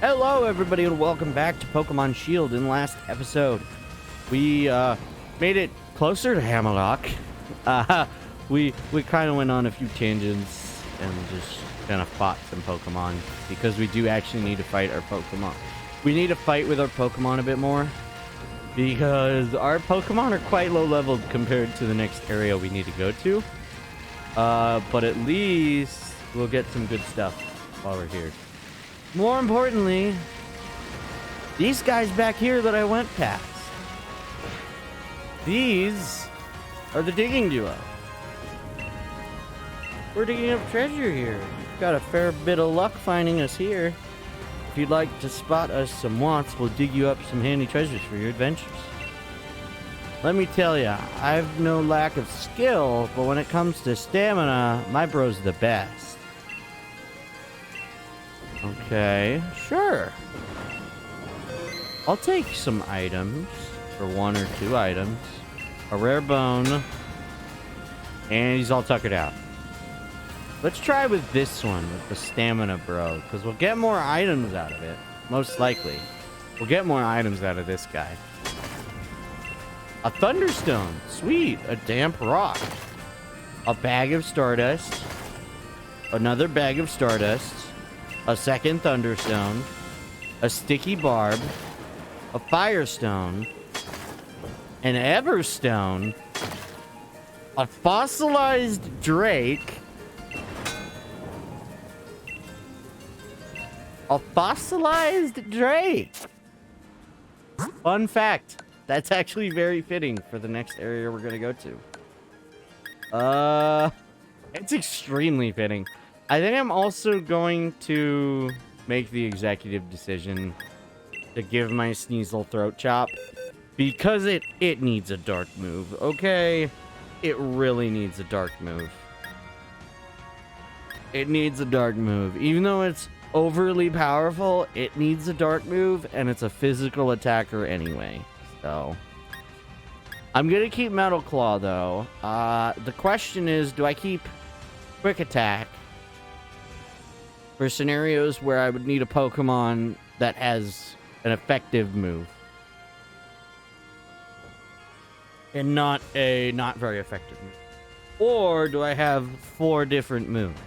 Hello, everybody, and welcome back to Pokemon Shield. In the last episode, we made it closer to Hammerlock. We kind of went on a few tangents and just kind of fought some Pokemon because we do actually need to fight our Pokemon. We need to fight with our Pokemon a bit more because our Pokemon are quite low leveled compared to the next area we need to go to. But at least we'll get some good stuff while we're here. More importantly, these guys back here that I went past. These are the digging duo. We're digging up treasure here. Got a fair bit of luck finding us here. If you'd like to spot us some wants, we'll dig you up some handy treasures for your adventures. Let me tell ya, I've no lack of skill, but when it comes to stamina, my bro's the best. Okay, sure. I'll take some items for 1 or 2 items. A rare bone. And he's all tuckered out. Let's try with this one, with the stamina bro, because we'll get more items out of it. Most likely. We'll get more items out of this guy. A thunderstone. Sweet. A damp rock. A bag of stardust. Another bag of stardust. A second thunderstone, a sticky barb, a firestone, an everstone, a fossilized drake, a fossilized drake. Fun fact, that's actually very fitting for the next area we're gonna go to. It's extremely fitting. I think I'm also going to make the executive decision to give my Sneasel Throat Chop because it needs a dark move, okay? It really needs a dark move. It needs a dark move. Even though it's overly powerful, it needs a dark move, and it's a physical attacker anyway. So, I'm going to keep Metal Claw, though. The question is, do I keep Quick Attack for scenarios where I would need a Pokemon that has an effective move and not a not very effective move? Or do I have 4 different moves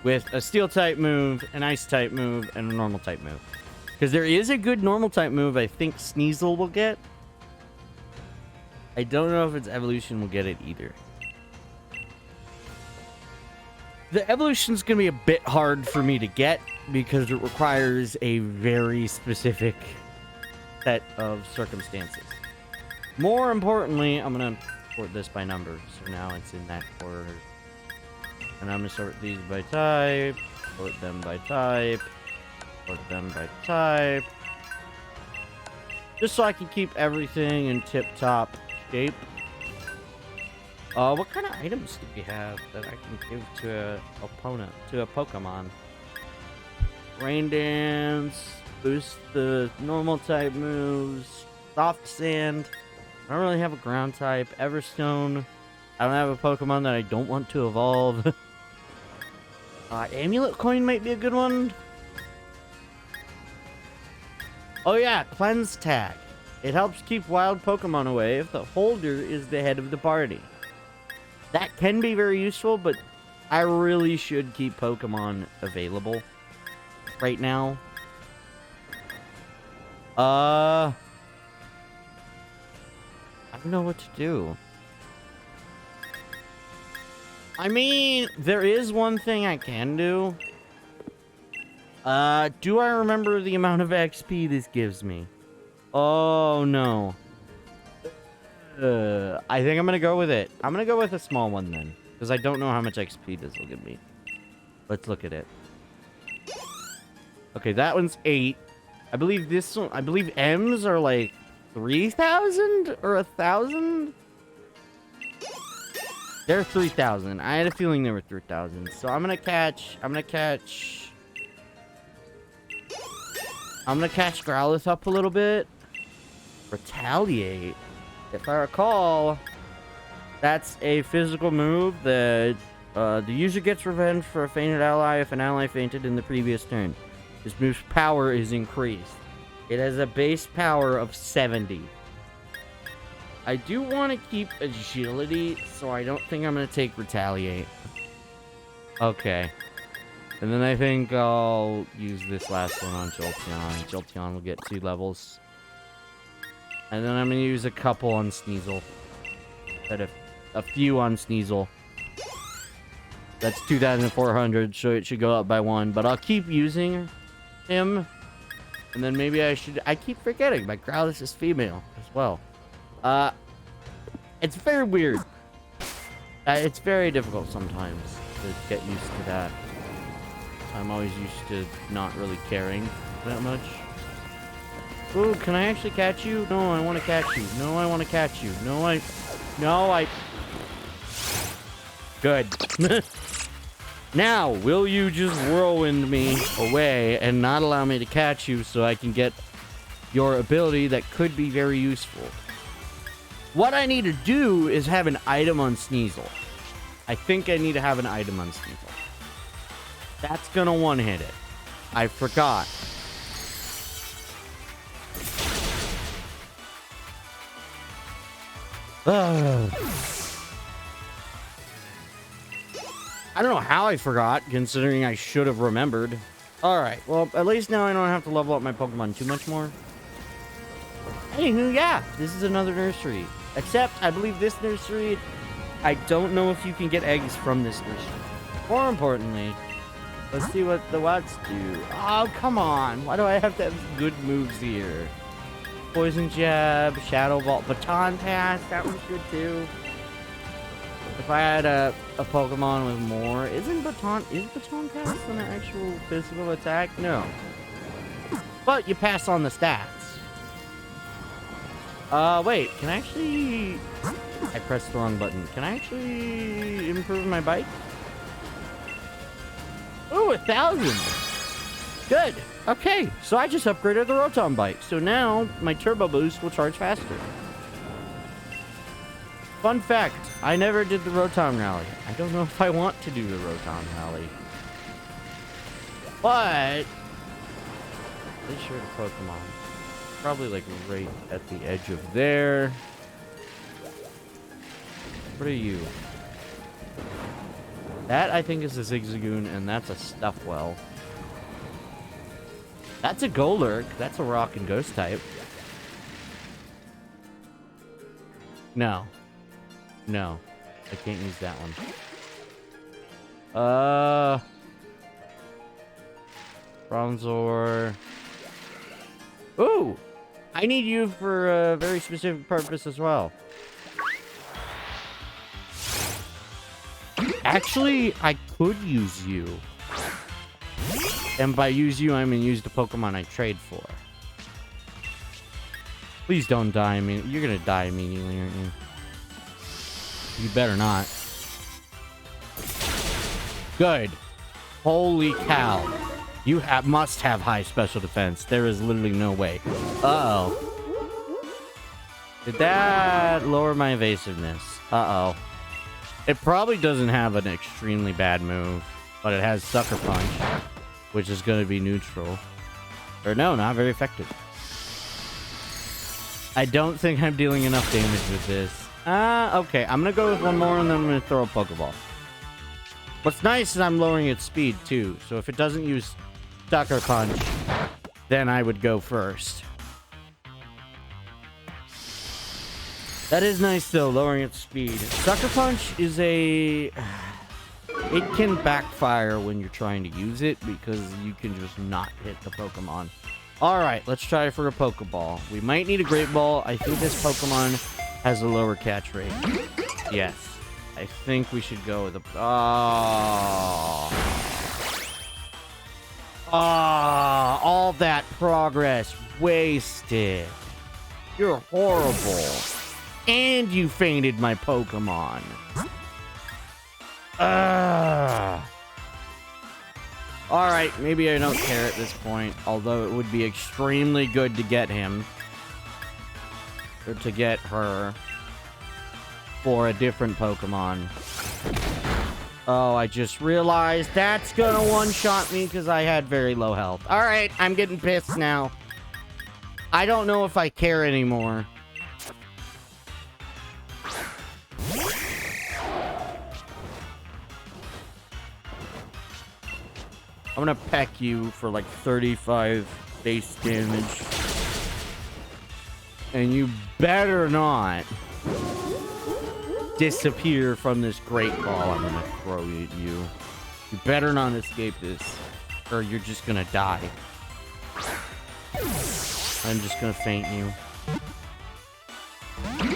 with a Steel type move, an Ice type move, and a Normal type move? Because there is a good Normal type move I think Sneasel will get. I don't know if its evolution will get it either. The evolution's going to be a bit hard for me to get because it requires a very specific set of circumstances. More importantly, I'm going to sort this by numbers. So now it's in that order. And I'm going to sort these by type, sort them by type, sort them by type. Just so I can keep everything in tip-top shape. What kind of items do we have that I can give to a opponent, to a Pokemon? Rain Dance, boost the normal type moves, Soft Sand. I don't really have a ground type. Everstone. I don't have a Pokemon that I don't want to evolve. Amulet Coin might be a good one. Oh yeah, Cleanse Tag. It helps keep wild Pokemon away if the holder is the head of the party. That can be very useful, but I really should keep Pokemon available right now. I don't know what to do. I mean, there is one thing I can do. Do I remember the amount of XP this gives me? Oh, no. I think I'm gonna go with it. I'm gonna go with a small one then, because I don't know how much XP this will give me. Let's look at it. Okay, that one's 8. I believe this one. I believe M's are like 3,000 or 1,000. They're 3,000. I had a feeling they were 3,000. So I'm gonna catch Growlithe up a little bit. Retaliate. If I recall, that's a physical move that the user gets revenge for a fainted ally if an ally fainted in the previous turn. His move's power is increased. It has a base power of 70. I do want to keep agility, so I don't think I'm going to take retaliate. Okay. And then I think I'll use this last one on Jolteon. Jolteon will get 2 levels. And then I'm going to use a couple on Sneasel. A few on Sneasel. That's 2,400, so it should go up by 1. But I'll keep using him. And then maybe I keep forgetting my Growlithe is female as well. It's very weird. It's very difficult sometimes to get used to that. I'm always used to not really caring that much. Ooh, can I actually catch you? No, I want to catch you. No, I want to catch you. No, I... Good. Now, will you just whirlwind me away and not allow me to catch you so I can get your ability that could be very useful? What I need to do is have an item on Sneasel. I think I need to have an item on Sneasel. That's gonna one-hit it. I forgot. I don't know how I forgot, considering I should have remembered. Alright, well, at least now I don't have to level up my Pokemon too much more. Anywho, yeah, this is another nursery. Except, I believe this nursery, I don't know if you can get eggs from this nursery. More importantly, let's see what the Watts do. Oh, come on. Why do I have to have good moves here? Poison Jab, Shadow Ball, Baton Pass, that one's good too. If I had a Pokemon with more, is Baton Pass an actual physical attack? No. But you pass on the stats. Wait, can I actually... I pressed the wrong button. Can I actually improve my bike? Ooh, 1,000! Good! Okay, so I just upgraded the Rotom bike. So now, my Turbo Boost will charge faster. Fun fact, I never did the Rotom Rally. I don't know if I want to do the Rotom Rally. But... Pretty sure the Pokemon. Probably like right at the edge of there. What are you? That I think is a Zigzagoon, and that's a Stuffwell. That's a Golurk. That's a Rock and Ghost type. No. No. I can't use that one. Bronzor. Ooh! I need you for a very specific purpose as well. Actually, I could use you. And by use you, I mean use the Pokemon I trade for. Please don't die. I mean, you're gonna die immediately, aren't you? You better not. Good. Holy cow. You must have high special defense. There is literally no way. Uh-oh. Did that lower my evasiveness? Uh-oh. It probably doesn't have an extremely bad move, but it has Sucker Punch, which is going to be neutral. Or no, not very effective. I don't think I'm dealing enough damage with this. Okay. I'm going to go with one more, and then I'm going to throw a Pokeball. What's nice is I'm lowering its speed, too. So if it doesn't use Sucker Punch, then I would go first. That is nice, though, lowering its speed. Sucker Punch is a... It can backfire when you're trying to use it, because you can just not hit the Pokemon. Alright, let's try for a Pokeball. We might need a Great Ball. I think this Pokemon has a lower catch rate. Yes. I think we should go with a... all that progress wasted. You're horrible. And you fainted my Pokemon. Alright, maybe I don't care at this point. Although it would be extremely good to get him. Or to get her. For a different Pokemon. Oh, I just realized that's gonna one-shot me because I had very low health. All right, I'm getting pissed now. I don't know if I care anymore. I'm gonna peck you for like 35 base damage. And you better not disappear from this great ball I'm gonna throw at you. You better not escape this, or you're just gonna die. I'm just gonna faint you.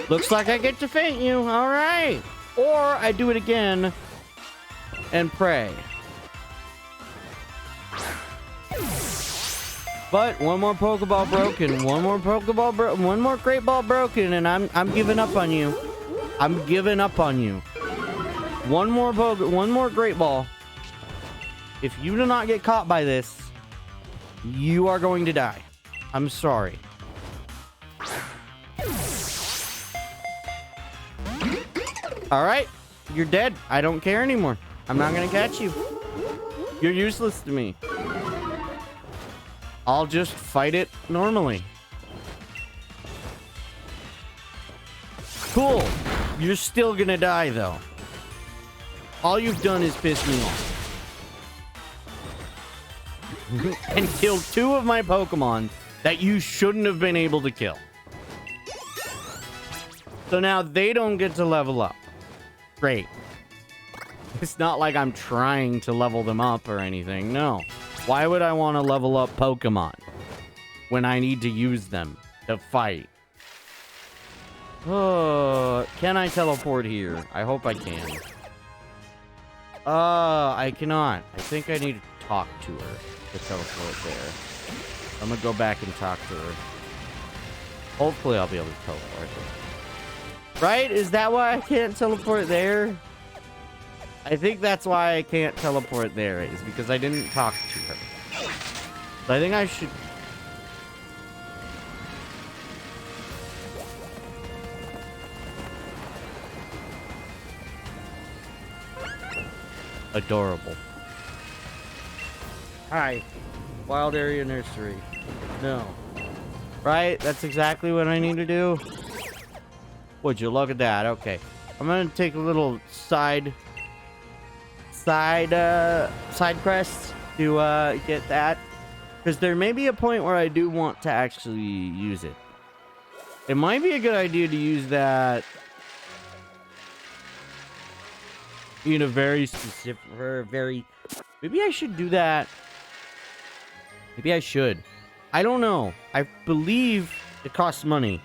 Looks like I get to faint you. All right. Or I do it again and pray. But one more Pokeball broken, one more Pokeball one more Great Ball broken, and I'm giving up on you. I'm giving up on you. One more Great Ball. If you do not get caught by this, you are going to die. I'm sorry. All right, you're dead. I don't care anymore. I'm not gonna catch you. You're useless to me. I'll just fight it normally. Cool. You're still gonna die, though. All you've done is piss me off. And killed 2 of my Pokemon that you shouldn't have been able to kill. So now they don't get to level up. Great. It's not like I'm trying to level them up or anything. No. Why would I want to level up Pokemon when I need to use them to fight? Oh, can I teleport here? I hope I can. I cannot. I think I need to talk to her to teleport there. I'm gonna go back and talk to her. Hopefully I'll be able to teleport her. Right? Is that why I can't teleport there? I think that's why I can't teleport there, is because I didn't talk to her. So I think I should... Adorable. Hi. Wild Area Nursery. No. Right? That's exactly what I need to do. Would you look at that? Okay. I'm gonna take a little side quest to get that, because there may be a point where I do want to actually use it. It might be a good idea to use that in a very specific, maybe I should do that. Maybe I should. I don't know. I believe it costs money.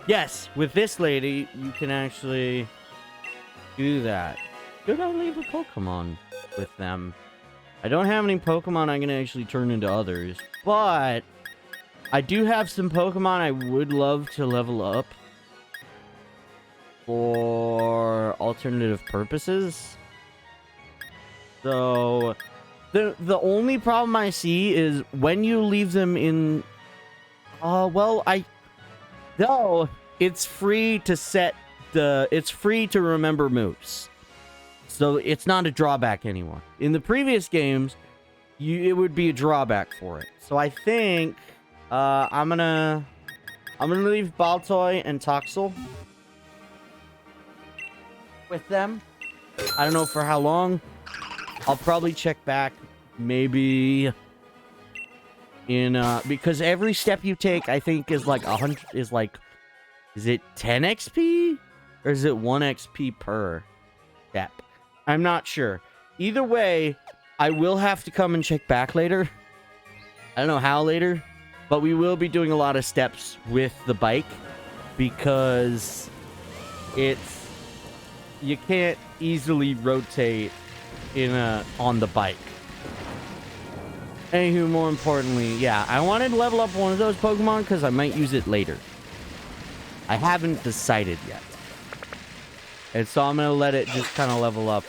Yes, with this lady, you can actually do that. Should I leave a Pokemon with them? I don't have any Pokemon I can actually turn into others, but I do have some Pokemon I would love to level up for alternative purposes. So the only problem I see is when you leave them in it's free to set it's free to remember moves. So it's not a drawback anymore. In the previous games, it would be a drawback for it. So I think I'm gonna leave Baltoy and Toxel with them. I don't know for how long. I'll probably check back maybe in because every step you take, I think, is like 100, is it 10 XP or is it 1 XP per step? I'm not sure. Either way, I will have to come and check back later. I don't know how later, but we will be doing a lot of steps with the bike because you can't easily rotate on the bike. Anywho, more importantly, yeah, I wanted to level up one of those Pokemon because I might use it later. I haven't decided yet. And so I'm going to let it just kind of level up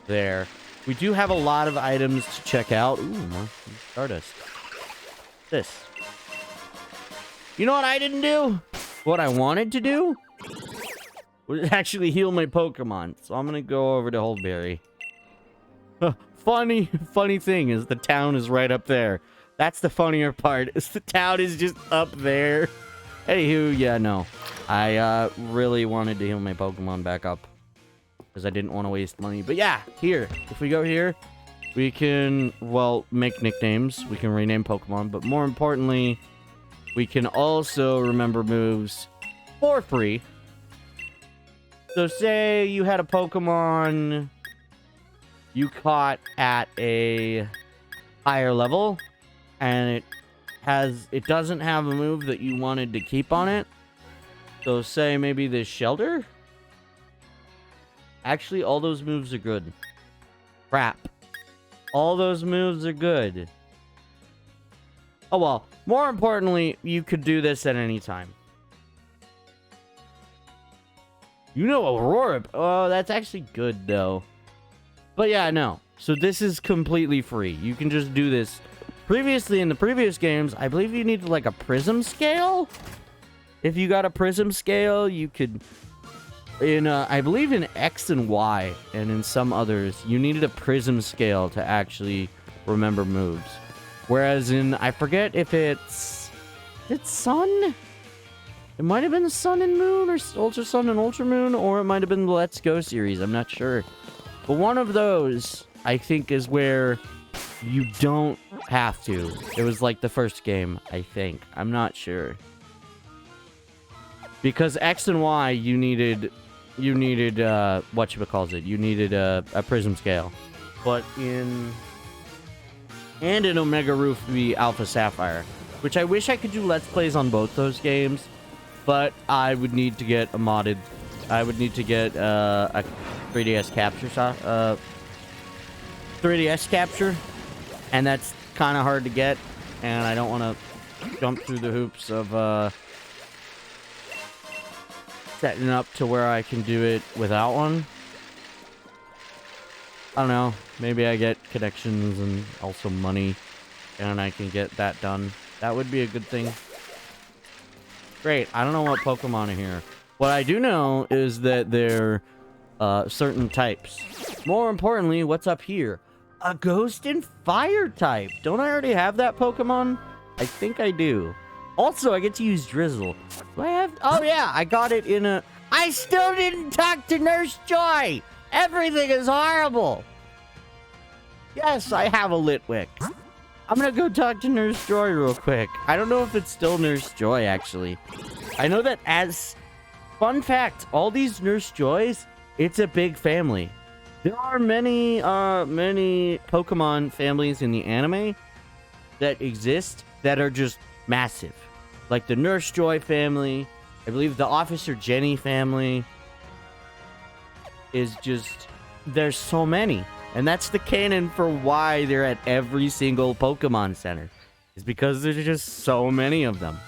there. We do have a lot of items to check out. Ooh, more Stardust. This. You know what I didn't do? What I wanted to do would actually heal my Pokemon. So I'm gonna go over to Holdberry. Funny thing is the town is right up there. That's the funnier part, is the town is just up there. Anywho, yeah, no. I really wanted to heal my Pokemon back up. Because I didn't want to waste money. But yeah, here. If we go here, we can, well, make nicknames. We can rename Pokemon. But more importantly, we can also remember moves for free. So say you had a Pokemon you caught at a higher level, and it doesn't have a move that you wanted to keep on it. So say maybe this Shelter. Actually, all those moves are good. Crap. All those moves are good. Oh well, more importantly, you could do this at any time. You know Aurora. Oh, that's actually good though. But yeah, no. So this is completely free. You can just do this. Previously, in the previous games, I believe you needed like a prism scale. If you got a prism scale, you could... I believe in X and Y, and in some others, you needed a prism scale to actually remember moves. Whereas in, I forget if it's Sun? It might have been the Sun and Moon, or Ultra Sun and Ultra Moon, or it might have been the Let's Go series. I'm not sure. But one of those, I think, is where you don't have to. It was like the first game, I think. I'm not sure. Because X and Y, you needed whatchamacallit, you needed a prism scale. But in Omega Ruby Alpha Sapphire, which I wish I could do Let's Plays on both those games, but I would need to get a 3DS capture shot, 3DS capture, and that's kind of hard to get, and I don't want to jump through the hoops of, setting up to where I can do it without one. I don't know. Maybe I get connections and also money, and I can get that done. That would be a good thing. Great. I don't know what Pokemon are here. What I do know is that they're certain types. More importantly, what's up here? A Ghost and Fire type. Don't I already have that Pokemon? I think I do. Also, I get to use Drizzle. Do I have... Oh, yeah. I got it in a... I still didn't talk to Nurse Joy. Everything is horrible. Yes, I have a Litwick. I'm going to go talk to Nurse Joy real quick. I don't know if it's still Nurse Joy, actually. I know that as... Fun fact, all these Nurse Joys, it's a big family. There are many Pokemon families in the anime that exist that are just massive. Like the Nurse Joy family, I believe the Officer Jenny family is just... There's so many. And that's the canon for why they're at every single Pokemon Center. Is because there's just so many of them.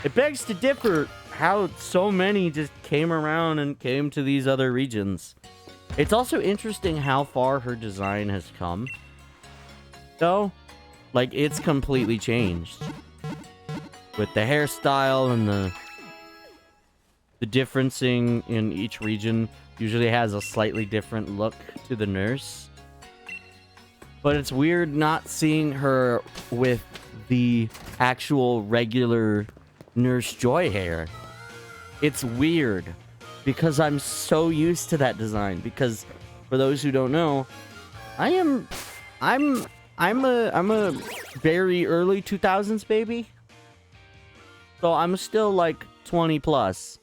It begs to differ how so many just came around and came to these other regions. It's also interesting how far her design has come. So, like, it's completely changed. With the hairstyle and the differencing in each region usually has a slightly different look to the nurse. But it's weird not seeing her with the actual regular Nurse Joy hair. It's weird because I'm so used to that design. Because for those who don't know, I'm a very early 2000s baby. So I'm still like 20 plus.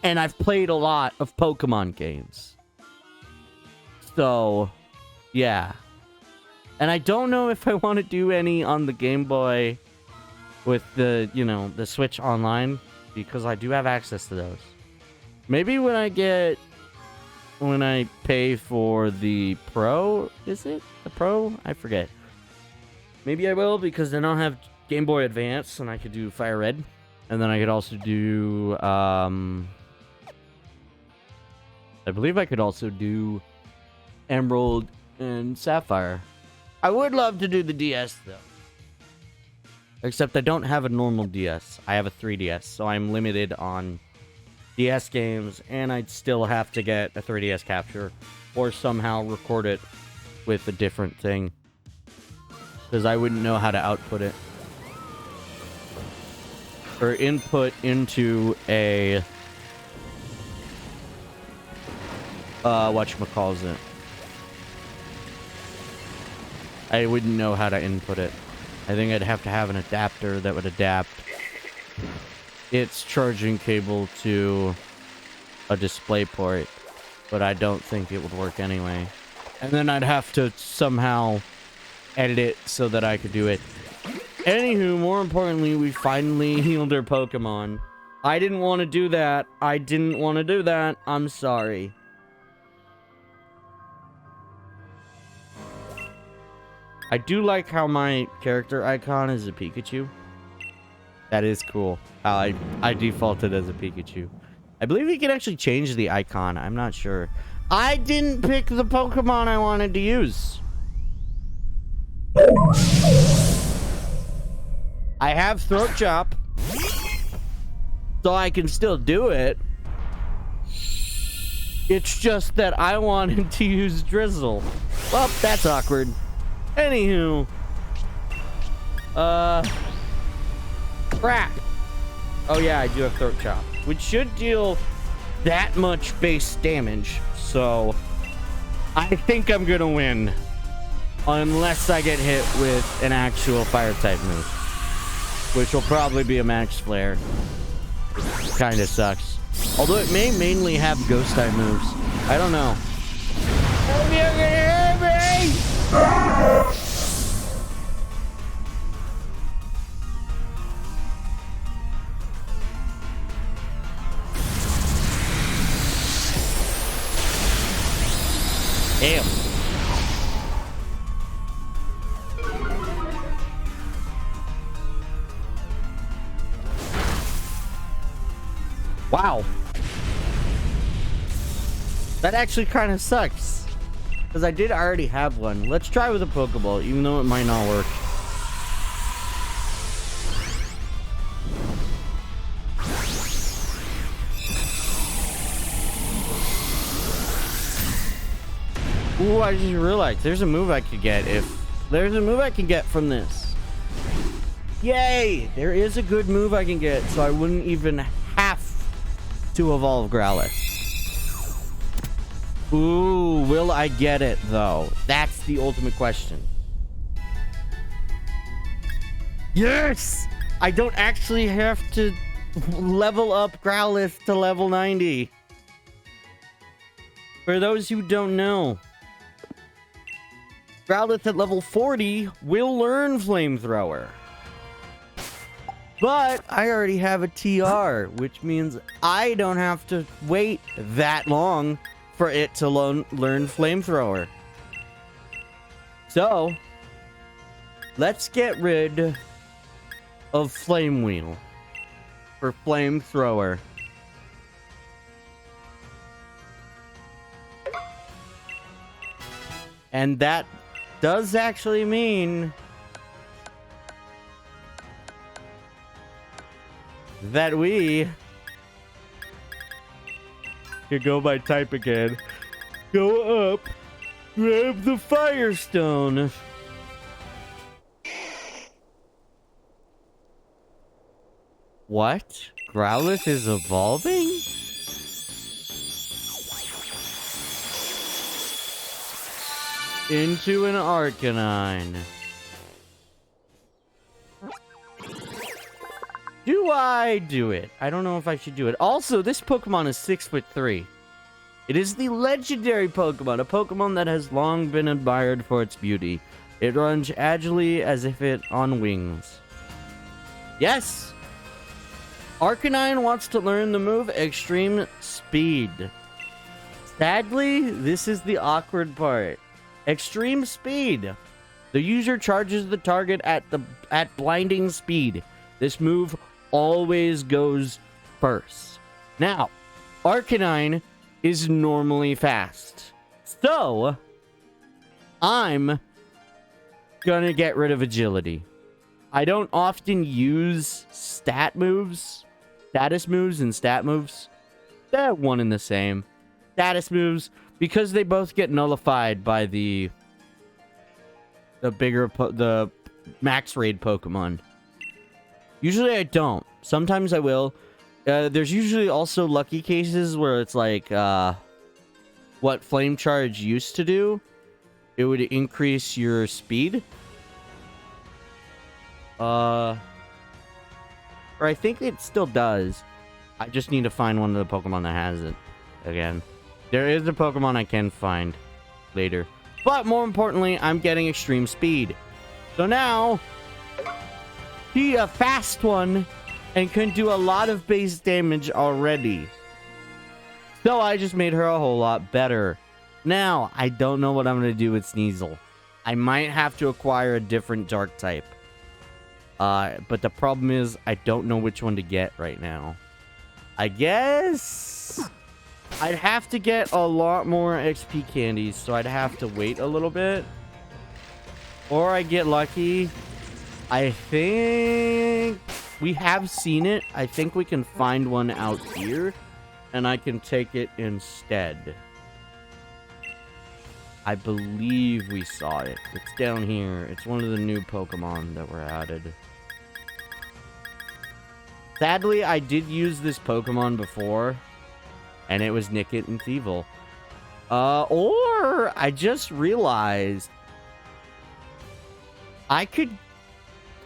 And I've played a lot of Pokemon games. So, yeah. And I don't know if I want to do any on the Game Boy with the, the Switch Online. Because I do have access to those. Maybe when I pay for the Pro, is it? The Pro? I forget. Maybe I will, because then I'll have Game Boy Advance, and I could do Fire Red. And then I could also do, I believe I could also do Emerald and Sapphire. I would love to do the DS, though. Except I don't have a normal DS. I have a 3DS, so I'm limited on DS games, and I'd still have to get a 3DS capture or somehow record it with a different thing, because I wouldn't know how to output it or input into a whatchamacallit. I wouldn't know how to input it. I think I'd have to have an adapter that would adapt its charging cable to a display port, but I don't think it would work anyway. And then I'd have to somehow edit it so that I could do it. Anywho, more importantly, we finally healed our Pokemon. I didn't want to do that. I'm sorry. I do like how my character icon is a Pikachu. That is cool. How I defaulted as a Pikachu. I believe you can actually change the icon. I'm not sure. I didn't pick the Pokemon I wanted to use. I have Throat Chop, so I can still do it. It's just that I wanted to use Drizzle. Well, that's awkward. Anywho. Crap. Oh yeah, I do have Throat Chop, which should deal that much base damage. So, I think I'm gonna win. Unless I get hit with an actual Fire-type move. Which will probably be a Max Flare. Kinda sucks. Although it may mainly have Ghost-type moves. I don't know. Are you gonna hear me? Damn. Wow. That actually kind of sucks. Because I did already have one. Let's try with a Pokeball, even though it might not work. Ooh, I just realized there's a move I could get there's a move I can get from this. Yay! There is a good move I can get, so I wouldn't even have to evolve Growlithe. Ooh, will I get it, though? That's the ultimate question. Yes! I don't actually have to level up Growlithe to level 90. For those who don't know, Growlithe at level 40 will learn Flamethrower. But I already have a TR, which means I don't have to wait that long for it to learn Flamethrower. So, let's get rid of Flame Wheel for Flamethrower. And that does actually mean that we can go by type again. Go up, grab the Firestone. What? Growlithe is evolving? Into an Arcanine. Do I do it? I don't know if I should do it. Also, this Pokemon is 6'3". It is the legendary Pokemon, a Pokemon that has long been admired for its beauty. It runs agilely as if it on wings. Yes! Arcanine wants to learn the move Extreme Speed. Sadly, this is the awkward part. Extreme Speed. The user charges the target at blinding speed. This move always goes first. Now, Arcanine is normally fast. So, I'm gonna get rid of agility. I don't often use status moves and stat moves. They're one and the same. Status moves, because they both get nullified by the the max raid Pokemon. Usually I don't. Sometimes I will. There's usually also lucky cases where it's like what Flame Charge used to do. It would increase your speed. Or I think it still does. I just need to find one of the Pokemon that has it again. There is a Pokemon I can find later. But more importantly, I'm getting extreme speed. So now, she's a fast one and can do a lot of base damage already. So I just made her a whole lot better. Now, I don't know what I'm going to do with Sneasel. I might have to acquire a different dark type. But the problem is, I don't know which one to get right now. I guess I'd have to get a lot more XP candies, so I'd have to wait a little bit. Or I get lucky. I think we have seen it. I think we can find one out here, and I can take it instead. I believe we saw it. It's down here. It's one of the new Pokemon that were added. Sadly, I did use this Pokemon before, and it was Nickit and Thievul. Or I just realized I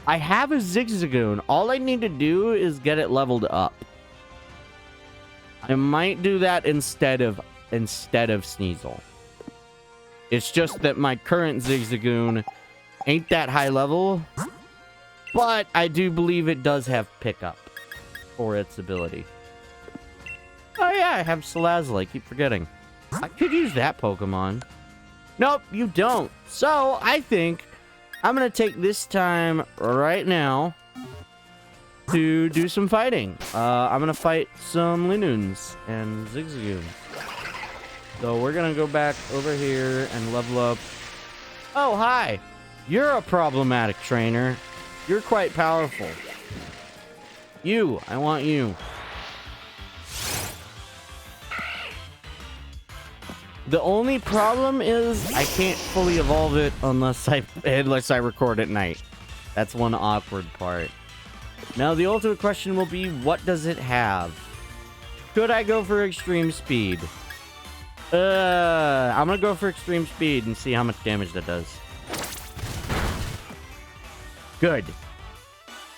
have a Zigzagoon. All I need to do is get it leveled up. I might do that instead of Sneasel. It's just that my current Zigzagoon ain't that high level, but I do believe it does have pickup for its ability. Oh yeah, I have Salazzle. I keep forgetting. I could use that Pokemon. Nope, you don't. So I think I'm gonna take this time right now to do some fighting. I'm gonna fight some Linoons and Zigzagoons. So we're gonna go back over here and level up. Oh, hi. You're a problematic trainer. You're quite powerful. You, I want you. The only problem is I can't fully evolve it unless I record at night. That's one awkward part. Now the ultimate question will be, what does it have? Should I go for extreme speed? I'm gonna go for extreme speed and see how much damage that does. Good.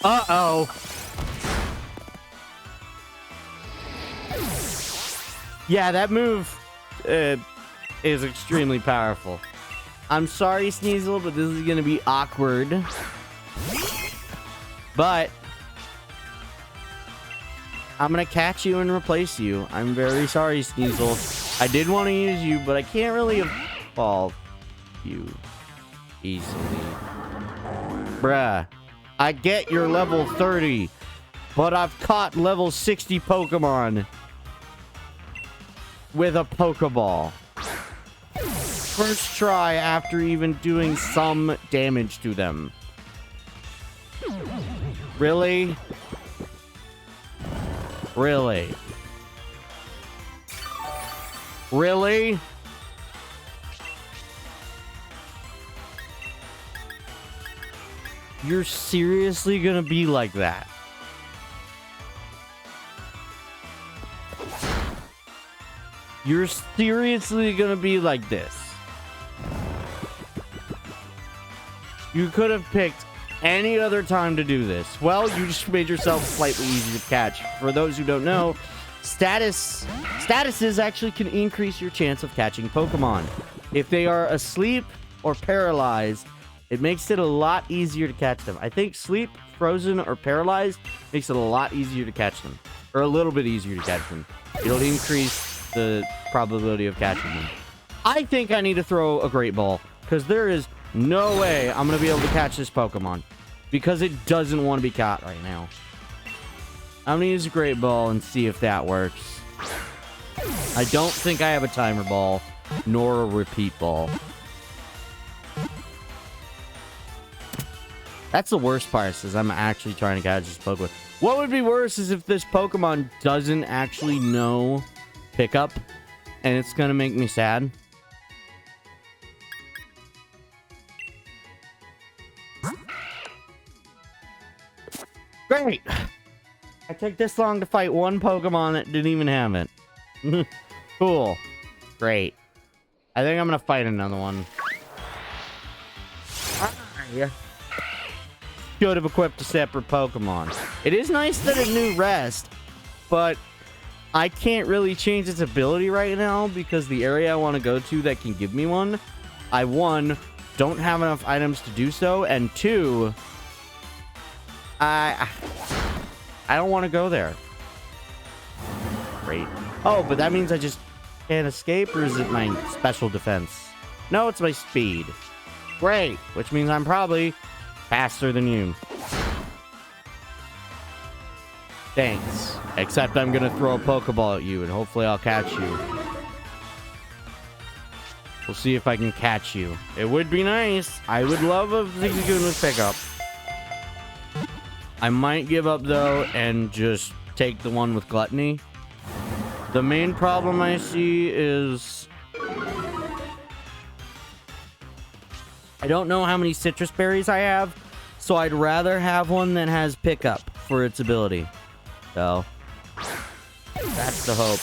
Uh-oh. Yeah, that move is extremely powerful. I'm sorry, Sneasel, but this is gonna be awkward. But I'm gonna catch you and replace you. I'm very sorry, Sneasel. I did want to use you, but I can't really evolve you easily. Bruh, I get you're level 30, but I've caught level 60 Pokemon with a Pokeball. First try after even doing some damage to them. Really? Really? Really? You're seriously gonna be like that? You're seriously gonna be like this? You could have picked any other time to do this. Well, you just made yourself slightly easy to catch. For those who don't know, statuses actually can increase your chance of catching Pokemon. If they are asleep or paralyzed, it makes it a lot easier to catch them. I think sleep, frozen, or paralyzed makes it a lot easier to catch them. Or a little bit easier to catch them. It'll increase the probability of catching them. I think I need to throw a Great Ball, because there is no way I'm going to be able to catch this Pokemon, because it doesn't want to be caught right now. I'm going to use a Great Ball and see if that works. I don't think I have a Timer Ball, nor a Repeat Ball. That's the worst part, is I'm actually trying to catch this Pokemon. What would be worse is if this Pokemon doesn't actually know pickup, and it's gonna make me sad. Great! I took this long to fight one Pokemon that didn't even have it. Cool. Great. I think I'm gonna fight another one. Yeah. Should have equipped a separate Pokemon. It is nice that it knew Rest, but I can't really change its ability right now because the area I want to go to that can give me one, I, one, don't have enough items to do so, and two, I don't want to go there. Great. Oh, but that means I just can't escape, or is it my special defense? No, it's my speed. Great, which means I'm probably faster than you. Thanks. Except I'm gonna throw a Pokeball at you, and hopefully I'll catch you. We'll see if I can catch you. It would be nice. I would love a Zigzagoon with pickup. I might give up, though, and just take the one with Gluttony. The main problem I see is I don't know how many citrus berries I have, so I'd rather have one that has pickup for its ability. So, that's the hope.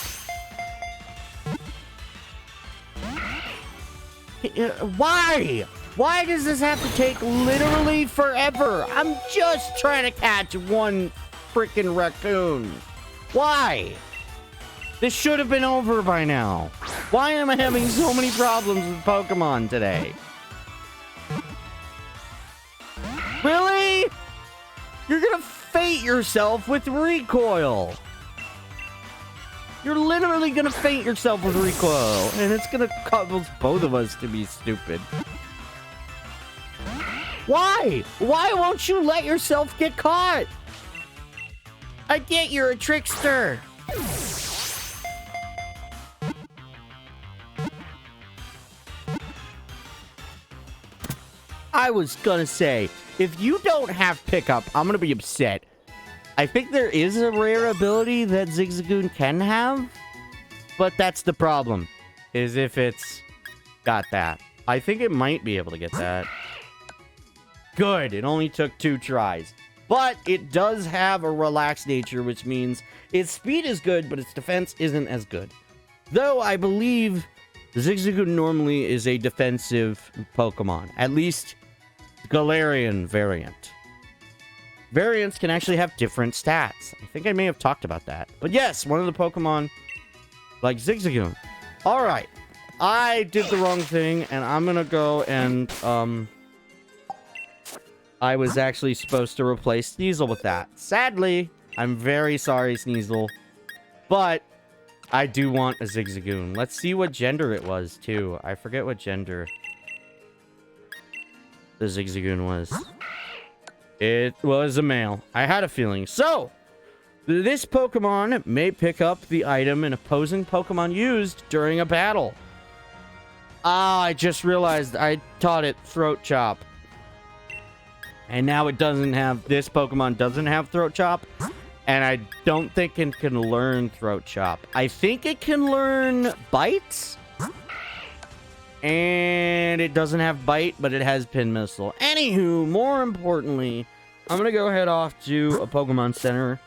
Why? Why does this have to take literally forever? I'm just trying to catch one freaking raccoon. Why? This should have been over by now. Why am I having so many problems with Pokemon today? Really? You're gonna fate yourself with recoil. You're literally gonna fate yourself with recoil, and it's gonna cause both of us to be stupid. Why? Why won't you let yourself get caught? I get you're a trickster. I was gonna say, if you don't have pickup, I'm gonna be upset. I think there is a rare ability that Zigzagoon can have, but that's the problem, is if it's got that. I think it might be able to get that. Good, it only took 2 tries. But it does have a relaxed nature, which means its speed is good, but its defense isn't as good. Though I believe Zigzagoon normally is a defensive Pokemon, at least Galarian variant. Variants can actually have different stats. I think I may have talked about that. But yes, one of the Pokemon like Zigzagoon. Alright. I did the wrong thing, and I'm gonna go and, I was actually supposed to replace Sneasel with that. Sadly, I'm very sorry, Sneasel. But I do want a Zigzagoon. Let's see what gender it was, too. I forget what gender the Zigzagoon was. It was a male. I had a feeling. So, this Pokemon may pick up the item an opposing Pokemon used during a battle. Ah, I just realized I taught it Throat Chop. And now it doesn't have... This Pokemon doesn't have Throat Chop. And I don't think it can learn Throat Chop. I think it can learn Bite. And it doesn't have Bite, but it has Pin Missile. Anywho, more importantly, I'm going to go head off to a Pokemon Center.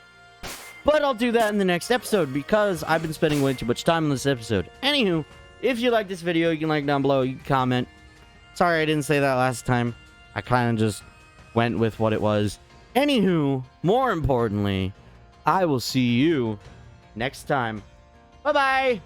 But I'll do that in the next episode because I've been spending way too much time on this episode. Anywho, if you like this video, you can like down below, you can comment. Sorry I didn't say that last time. I kind of just went with what it was. Anywho, more importantly, I will see you next time. Bye-bye!